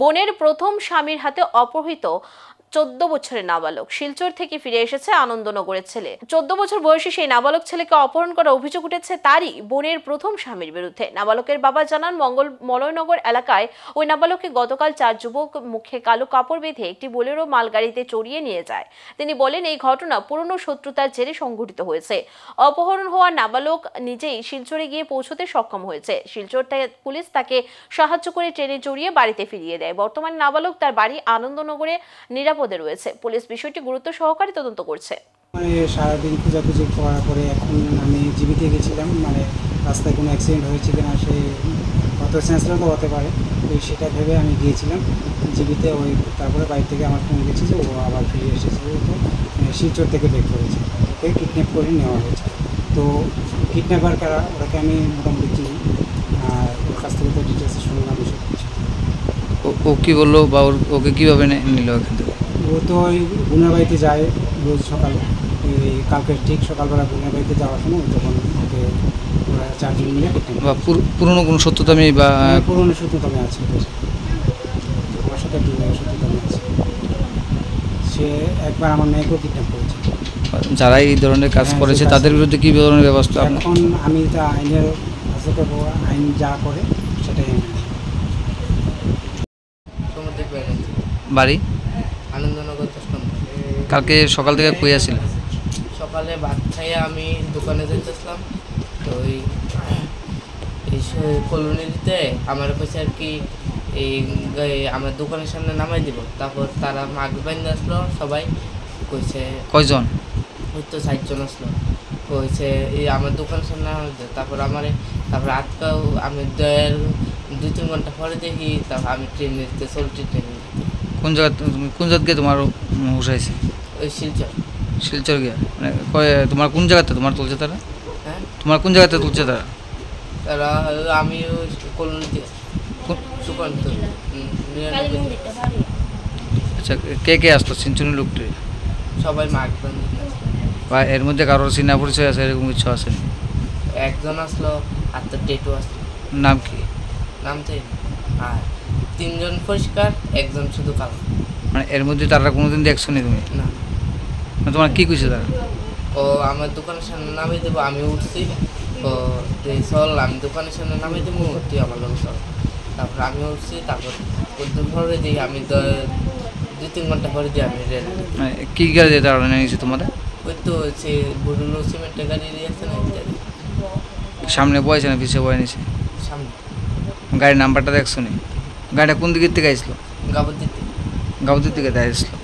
বোনের প্রথম স্বামীর হাতে অপহৃত 14 বছরের নাবালক শিলচর থেকে ফিরে এসেছে আনন্দনগরের ছেলে। 14 বছর বয়সী সেই নাবালক ছেলেকে অপহরণ করার অভিযোগ উঠেছে তারই বোনের প্রথম স্বামীর বিরুদ্ধে। নাবালকের বাবা জানান, মলয়নগর এলাকায় ওই নাবালককে গতকাল 4 যুবক মুখে কালো কাপড় বেঁধে একটি বোলেরো মালগাড়িতে চড়িয়ে নিয়ে যায়। তিনি বলেন, এই ঘটনা পুরনো শত্রুতার জেরে সংঘটিত হয়েছে। অপহরণ হওয়া নাবালক নিজেই শিলচরে গিয়ে পৌঁছতে সক্ষম হয়েছে। শিলচর থেকে পুলিশ তাকে সাহায্য করে ট্রেনে চড়িয়ে বাড়িতে ফিরিয়ে দেয়। বর্তমানে নাবালক তার বাড়ি আনন্দনগরে নিরাপদে রয়েছে। পুলিশ বিষয়টি গুরুত্ব সহকারে তদন্ত করছে। সারাদিন খোঁজাখুঁজি করার পরে এখন আমি জীবিতে গেছিলাম, রাস্তায় কোনো অ্যাক্সিডেন্ট হয়েছে কিনা সে হয়তো সেন্সলেসও হতে পারে, তো সেটা ভেবে আমি গিয়েছিলাম জীবিতে। তারপরে বাড়ি থেকে আমার ফোন গেছে যে ও আবার ফিরে এসেছে, ও তো শিলচর থেকে বের করেছে, ওকে কিডন্যাপ করে নেওয়া হয়েছে। তো কিডন্যাপার কারা ওটাকে আমি মোটামুটি চিনি, আর ওর কাছ থেকে তো ডিটেলসে শুনলাম সব কিছু। ও কী বললো বা ওকে কীভাবে নিল এখান থেকে? ও তো ওই বোনের বাড়িতে যায় রোজ সকালে, কালকে ঠিক সকালবেলা বোনের বাড়িতে যাওয়ার সময় তখন ওকে ওরা 4 জন মিলে বা পুরনো কোনো সত্যতামি বা পুরনো সত্যতামি আছে, ওর সাথে সত্যতামি আছে। সে একবার আমার মেয়েকেও কিডন্যাপ করেছে। যারা এই ধরনের কাজ করেছে তাদের বিরুদ্ধে কী ধরনের ব্যবস্থা? এখন আমি তা আইনের কাছে করবো, আইন যা করে সেটাই আমি। বাড়ি আনন্দনগর 10 নম্বর। কালকে সকাল থেকে কই আসছিল? সকালে ভাত খাইয়ে আমি দোকানে যেতেছিলাম, তো এই কলোনিতে আমার কাছে আর কি এই আমার দোকানের সামনে নামাই দিব। তারপর তারা মাস্ক বান্ধে আসলো, সবাই কইছে কয়জন? ওই তো 4 জন আসলো, কইছে এই আমার দোকানের সামনে নামাইতে। তারপর আজকাল আমি 2-3 ঘন্টা পরে দেখি, তারপর আমি ট্রেনে চলছি। ট্রেনে কোন জায়গা গিয়ে তোমার হুশ আইছে? ওই শিলচর গিয়া মানে তোমার কোন জায়গাতে তোমার তুলছে তারা? হ্যাঁ, তোমার কোন জায়গাতে তুলছে তারা? তারা আমি কলোনিতে সুকান্ত। আচ্ছা, কে আসতো সিনচুনি লোকটি? সবাই মাস্ক বান্ধে। বা এর মধ্যে কারোর চিনা পরিচয় আছে এরকম কিছু আছে? একজন আসলো, আর তো টেটু আসলো। নাম কি? নাম তো আর 3 জন পরিষ্কার, একজন শুধু কালো। মানে এর মধ্যে তারা কোনোদিন দেখছো নি তুমি? না। তোমার কি কইছে তারা? ও আমার দোকানের সামনে নামিয়ে দেবো, আমি উঠছি। তো চল আমি দোকানের সামনে নামিয়ে দেবো, তুই আমার লোক চল। তারপর আমি উঠছি, তারপর পরে দিই আমি 2-3 ঘন্টা পরে দিই আমি রেল। মানে কী গাড়ি দিয়ে তারা নিয়ে গেছে তোমাদের? ওই তো সে বুড়ুলো সিমেন্টের গাড়ি আছে না, সামনে বয়েছে না পিছিয়ে বয়ে নিছে? সামনে। গাড়ির নাম্বারটা দেখছো নি? গাড়িটা কোন দিকের থেকে আসলো? গাবর দিতে। গাবতির থেকে আসলো।